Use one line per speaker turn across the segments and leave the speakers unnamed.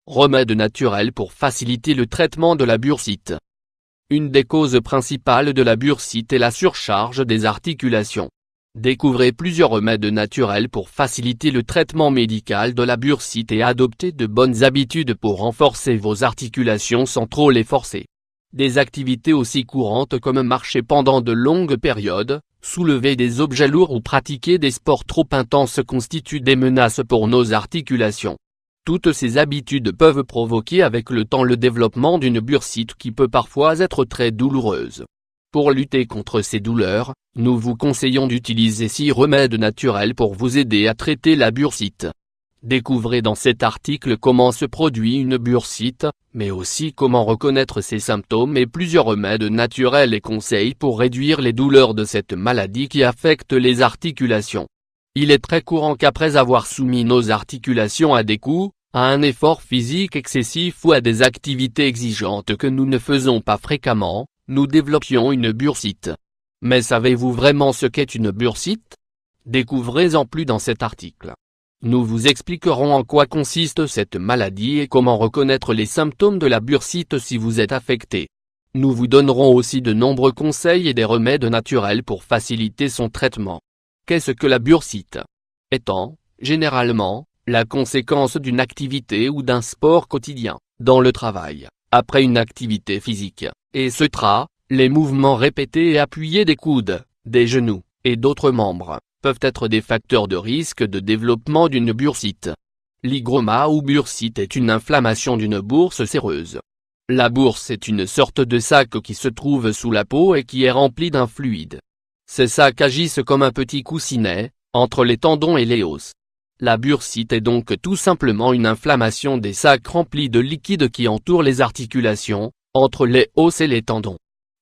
remède naturel pour faciliter le traitement de la bursite. Une des causes principales de la bursite est la surcharge des articulations. Découvrez plusieurs remèdes naturels pour faciliter le traitement médical de la bursite et adoptez de bonnes habitudes pour renforcer vos articulations sans trop les forcer. Des activités aussi courantes comme marcher pendant de longues périodes, soulever des objets lourds ou pratiquer des sports trop intenses constituent des menaces pour nos articulations. Toutes ces habitudes peuvent provoquer avec le temps le développement d'une bursite qui peut parfois être très douloureuse. Pour lutter contre ces douleurs, nous vous conseillons d'utiliser 6 remèdes naturels pour vous aider à traiter la bursite. Découvrez dans cet article comment se produit une bursite, mais aussi comment reconnaître ses symptômes et plusieurs remèdes naturels et conseils pour réduire les douleurs de cette maladie qui affecte les articulations. Il est très courant qu'après avoir soumis nos articulations à des coups, à un effort physique excessif ou à des activités exigeantes que nous ne faisons pas fréquemment, nous développions une bursite. Mais savez-vous vraiment ce qu'est une bursite? Découvrez-en plus dans cet article. Nous vous expliquerons en quoi consiste cette maladie et comment reconnaître les symptômes de la bursite si vous êtes affecté. Nous vous donnerons aussi de nombreux conseils et des remèdes naturels pour faciliter son traitement. Qu'est-ce que la bursite? Étant, généralement, la conséquence d'une activité ou d'un sport quotidien, dans le travail, après une activité physique, etc., les mouvements répétés et appuyés des coudes, des genoux, et d'autres membres, peuvent être des facteurs de risque de développement d'une bursite. L'hygroma ou bursite est une inflammation d'une bourse séreuse. La bourse est une sorte de sac qui se trouve sous la peau et qui est rempli d'un fluide. Ces sacs agissent comme un petit coussinet, entre les tendons et les os. La bursite est donc tout simplement une inflammation des sacs remplis de liquide qui entourent les articulations, entre les os et les tendons.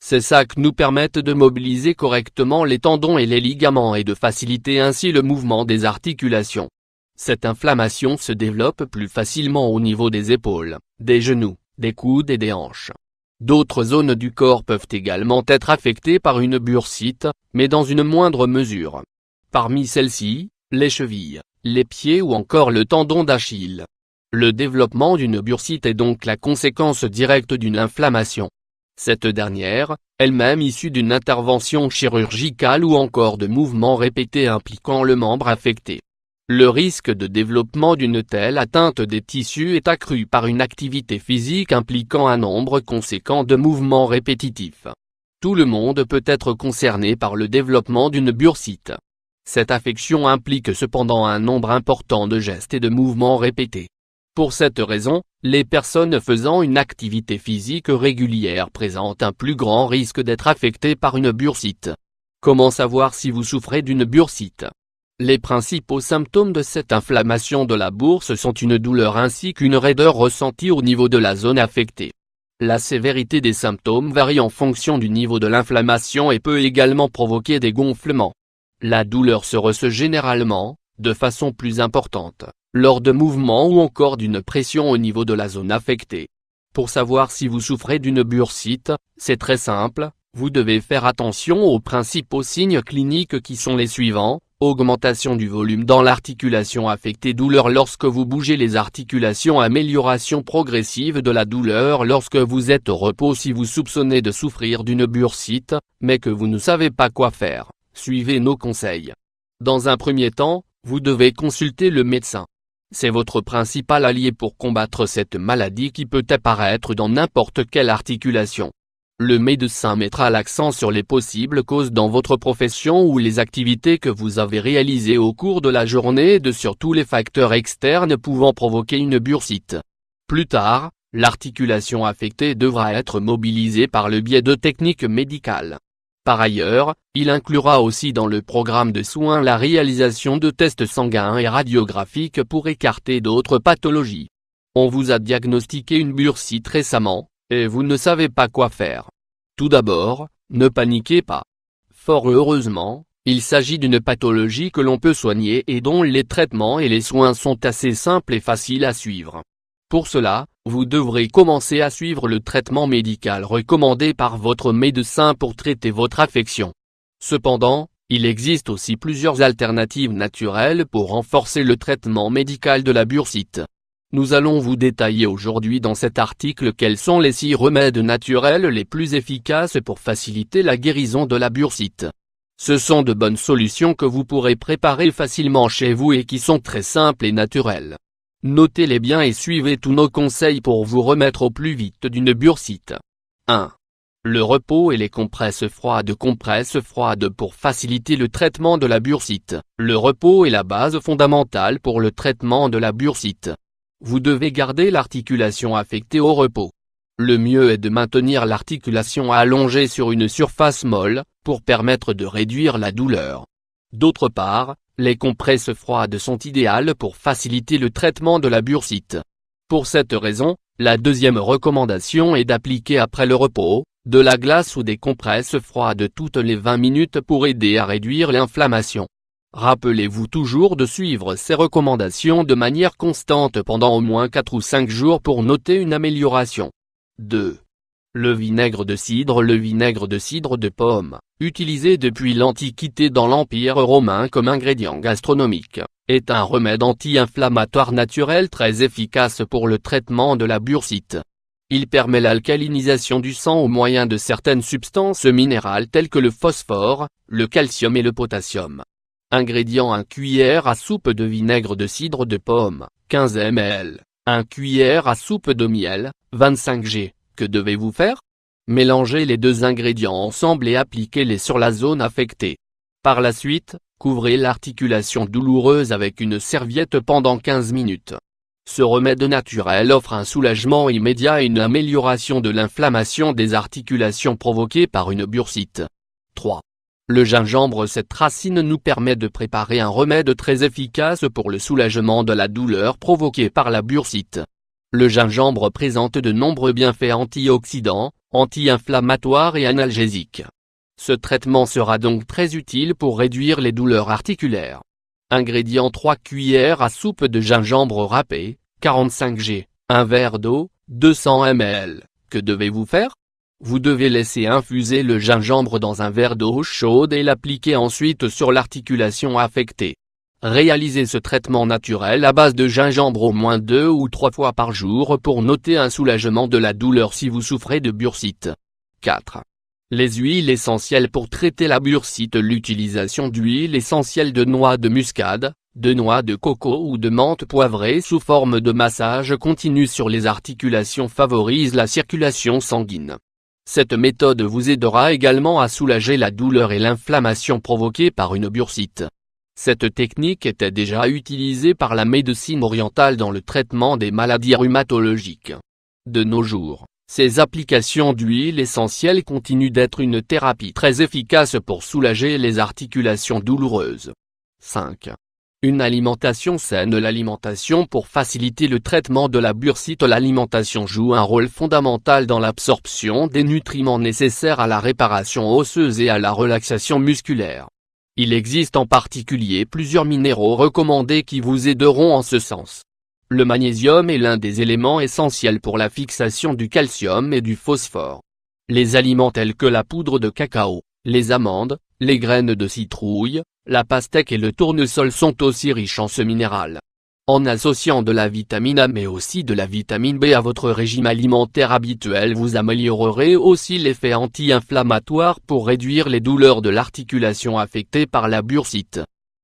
Ces sacs nous permettent de mobiliser correctement les tendons et les ligaments et de faciliter ainsi le mouvement des articulations. Cette inflammation se développe plus facilement au niveau des épaules, des genoux, des coudes et des hanches. D'autres zones du corps peuvent également être affectées par une bursite, mais dans une moindre mesure. Parmi celles-ci, les chevilles, les pieds ou encore le tendon d'Achille. Le développement d'une bursite est donc la conséquence directe d'une inflammation. Cette dernière, elle-même issue d'une intervention chirurgicale ou encore de mouvements répétés impliquant le membre affecté. Le risque de développement d'une telle atteinte des tissus est accru par une activité physique impliquant un nombre conséquent de mouvements répétitifs. Tout le monde peut être concerné par le développement d'une bursite. Cette affection implique cependant un nombre important de gestes et de mouvements répétés. Pour cette raison, les personnes faisant une activité physique régulière présentent un plus grand risque d'être affectées par une bursite. Comment savoir si vous souffrez d'une bursite? Les principaux symptômes de cette inflammation de la bourse sont une douleur ainsi qu'une raideur ressentie au niveau de la zone affectée. La sévérité des symptômes varie en fonction du niveau de l'inflammation et peut également provoquer des gonflements. La douleur se ressent généralement, de façon plus importante, lors de mouvements ou encore d'une pression au niveau de la zone affectée. Pour savoir si vous souffrez d'une bursite, c'est très simple, vous devez faire attention aux principaux signes cliniques qui sont les suivants: augmentation du volume dans l'articulation affectée, douleur lorsque vous bougez les articulations, amélioration progressive de la douleur lorsque vous êtes au repos. Si vous soupçonnez de souffrir d'une bursite, mais que vous ne savez pas quoi faire, suivez nos conseils. Dans un premier temps, vous devez consulter le médecin. C'est votre principal allié pour combattre cette maladie qui peut apparaître dans n'importe quelle articulation. Le médecin mettra l'accent sur les possibles causes dans votre profession ou les activités que vous avez réalisées au cours de la journée et sur tous les facteurs externes pouvant provoquer une bursite. Plus tard, l'articulation affectée devra être mobilisée par le biais de techniques médicales. Par ailleurs, il inclura aussi dans le programme de soins la réalisation de tests sanguins et radiographiques pour écarter d'autres pathologies. On vous a diagnostiqué une bursite récemment, et vous ne savez pas quoi faire. Tout d'abord, ne paniquez pas. Fort heureusement, il s'agit d'une pathologie que l'on peut soigner et dont les traitements et les soins sont assez simples et faciles à suivre. Pour cela, vous devrez commencer à suivre le traitement médical recommandé par votre médecin pour traiter votre affection. Cependant, il existe aussi plusieurs alternatives naturelles pour renforcer le traitement médical de la bursite. Nous allons vous détailler aujourd'hui dans cet article quels sont les 6 remèdes naturels les plus efficaces pour faciliter la guérison de la bursite. Ce sont de bonnes solutions que vous pourrez préparer facilement chez vous et qui sont très simples et naturelles. Notez-les bien et suivez tous nos conseils pour vous remettre au plus vite d'une bursite. 1. Le repos et les compresses froides. Compresses froides pour faciliter le traitement de la bursite. Le repos est la base fondamentale pour le traitement de la bursite. Vous devez garder l'articulation affectée au repos. Le mieux est de maintenir l'articulation allongée sur une surface molle, pour permettre de réduire la douleur. D'autre part, les compresses froides sont idéales pour faciliter le traitement de la bursite. Pour cette raison, la deuxième recommandation est d'appliquer après le repos, de la glace ou des compresses froides toutes les 20 minutes pour aider à réduire l'inflammation. Rappelez-vous toujours de suivre ces recommandations de manière constante pendant au moins 4 ou 5 jours pour noter une amélioration. 2. Le vinaigre de cidre. Le vinaigre de cidre de pomme, utilisé depuis l'Antiquité dans l'Empire romain comme ingrédient gastronomique, est un remède anti-inflammatoire naturel très efficace pour le traitement de la bursite. Il permet l'alcalinisation du sang au moyen de certaines substances minérales telles que le phosphore, le calcium et le potassium. Ingrédients: 1 cuillère à soupe de vinaigre de cidre de pomme, 15 ml, 1 cuillère à soupe de miel, 25 g. Que devez-vous faire? Mélangez les 2 ingrédients ensemble et appliquez-les sur la zone affectée. Par la suite, couvrez l'articulation douloureuse avec une serviette pendant 15 minutes. Ce remède naturel offre un soulagement immédiat et une amélioration de l'inflammation des articulations provoquée par une bursite. 3. Le gingembre. Cette racine nous permet de préparer un remède très efficace pour le soulagement de la douleur provoquée par la bursite. Le gingembre présente de nombreux bienfaits antioxydants, anti-inflammatoires et analgésiques. Ce traitement sera donc très utile pour réduire les douleurs articulaires. Ingrédients: 3 cuillères à soupe de gingembre râpé, 45 g, 1 verre d'eau, 200 ml. Que devez-vous faire? Vous devez laisser infuser le gingembre dans un verre d'eau chaude et l'appliquer ensuite sur l'articulation affectée. Réalisez ce traitement naturel à base de gingembre au moins 2 ou 3 fois par jour pour noter un soulagement de la douleur si vous souffrez de bursite. 4. Les huiles essentielles pour traiter la bursite. L'utilisation d'huile essentielle de noix de muscade, de noix de coco ou de menthe poivrée sous forme de massage continu sur les articulations favorise la circulation sanguine. Cette méthode vous aidera également à soulager la douleur et l'inflammation provoquée par une bursite. Cette technique était déjà utilisée par la médecine orientale dans le traitement des maladies rhumatologiques. De nos jours, ces applications d'huile essentielle continuent d'être une thérapie très efficace pour soulager les articulations douloureuses. 5. Une alimentation saine. L'alimentation pour faciliter le traitement de la bursite. L'alimentation joue un rôle fondamental dans l'absorption des nutriments nécessaires à la réparation osseuse et à la relaxation musculaire. Il existe en particulier plusieurs minéraux recommandés qui vous aideront en ce sens. Le magnésium est l'un des éléments essentiels pour la fixation du calcium et du phosphore. Les aliments tels que la poudre de cacao, les amandes, les graines de citrouille, la pastèque et le tournesol sont aussi riches en ce minéral. En associant de la vitamine A mais aussi de la vitamine B à votre régime alimentaire habituel, vous améliorerez aussi l'effet anti-inflammatoire pour réduire les douleurs de l'articulation affectée par la bursite.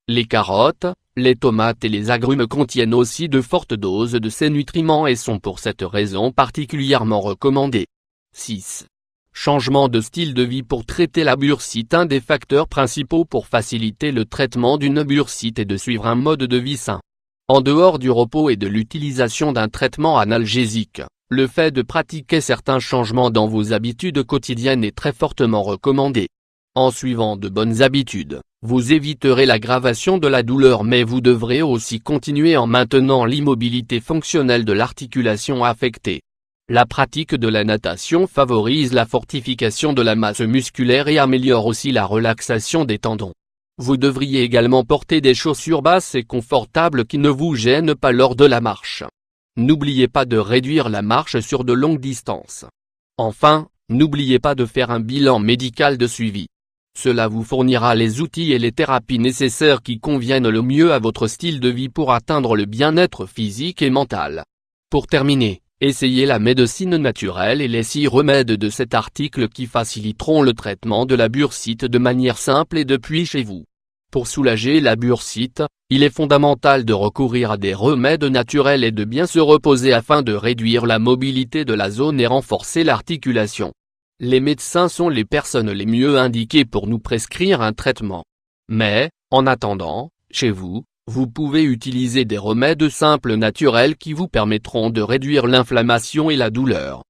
Les carottes, les tomates et les agrumes contiennent aussi de fortes doses de ces nutriments et sont pour cette raison particulièrement recommandés. 6. Changement de style de vie pour traiter la bursite. Un des facteurs principaux pour faciliter le traitement d'une bursite est de suivre un mode de vie sain. En dehors du repos et de l'utilisation d'un traitement analgésique, le fait de pratiquer certains changements dans vos habitudes quotidiennes est très fortement recommandé. En suivant de bonnes habitudes, vous éviterez l'aggravation de la douleur mais vous devrez aussi continuer en maintenant l'immobilité fonctionnelle de l'articulation affectée. La pratique de la natation favorise la fortification de la masse musculaire et améliore aussi la relaxation des tendons. Vous devriez également porter des chaussures basses et confortables qui ne vous gênent pas lors de la marche. N'oubliez pas de réduire la marche sur de longues distances. Enfin, n'oubliez pas de faire un bilan médical de suivi. Cela vous fournira les outils et les thérapies nécessaires qui conviennent le mieux à votre style de vie pour atteindre le bien-être physique et mental. Pour terminer, essayez la médecine naturelle et les 6 remèdes de cet article qui faciliteront le traitement de la bursite de manière simple et depuis chez vous. Pour soulager la bursite, il est fondamental de recourir à des remèdes naturels et de bien se reposer afin de réduire la mobilité de la zone et renforcer l'articulation. Les médecins sont les personnes les mieux indiquées pour nous prescrire un traitement. Mais, en attendant, chez vous, vous pouvez utiliser des remèdes simples naturels qui vous permettront de réduire l'inflammation et la douleur.